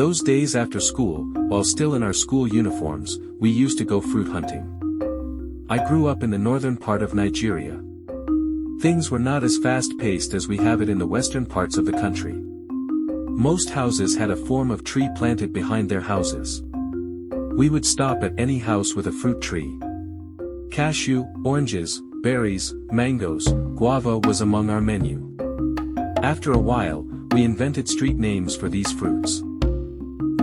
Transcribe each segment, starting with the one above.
Those days after school, while still in our school uniforms, we used to go fruit hunting. I grew up in the northern part of Nigeria. Things were not as fast-paced as we have it in the western parts of the country. Most houses had a form of tree planted behind their houses. We would stop at any house with a fruit tree. Cashew, oranges, berries, mangoes, guava was among our menu. After a while, we invented street names for these fruits.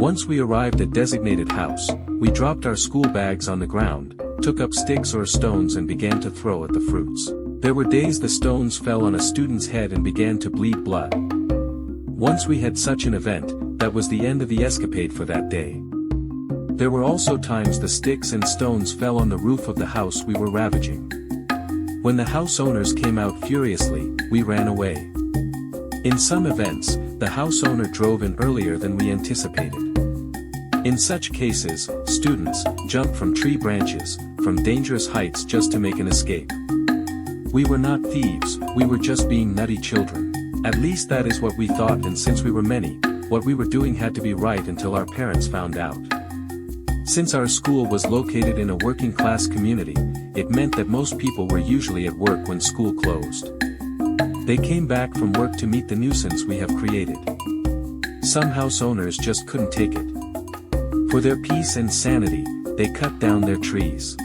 Once we arrived at designated house, we dropped our school bags on the ground, took up sticks or stones and began to throw at the fruits. There were days the stones fell on a student's head and began to bleed blood. Once we had such an event, that was the end of the escapade for that day. There were also times the sticks and stones fell on the roof of the house we were ravaging. When the house owners came out furiously, we ran away. In some events, the house owner drove in earlier than we anticipated. In such cases, students jumped from tree branches, from dangerous heights just to make an escape. We were not thieves, we were just being nutty children. At least that is what we thought, and since we were many, what we were doing had to be right until our parents found out. Since our school was located in a working-class community, it meant that most people were usually at work when school closed. They came back from work to meet the nuisance we have created. Some house owners just couldn't take it. For their peace and sanity, they cut down their trees.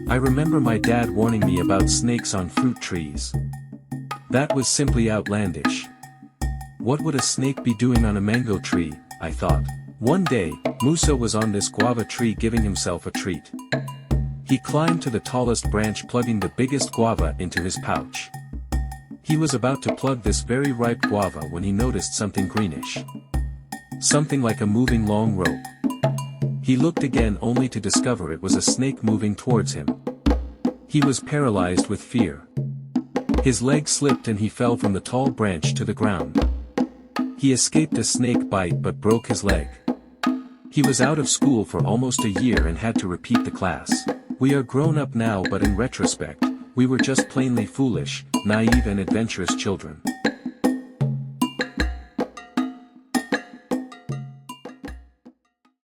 I remember my dad warning me about snakes on fruit trees. That was simply outlandish. What would a snake be doing on a mango tree, I thought. One day, Musa was on this guava tree giving himself a treat. He climbed to the tallest branch, plugging the biggest guava into his pouch. He was about to plug this very ripe guava when he noticed something greenish. Something like a moving long rope. He looked again only to discover it was a snake moving towards him. He was paralyzed with fear. His leg slipped and he fell from the tall branch to the ground. He escaped a snake bite but broke his leg. He was out of school for almost a year and had to repeat the class. We are grown up now, but in retrospect, we were just plainly foolish, naive and adventurous children.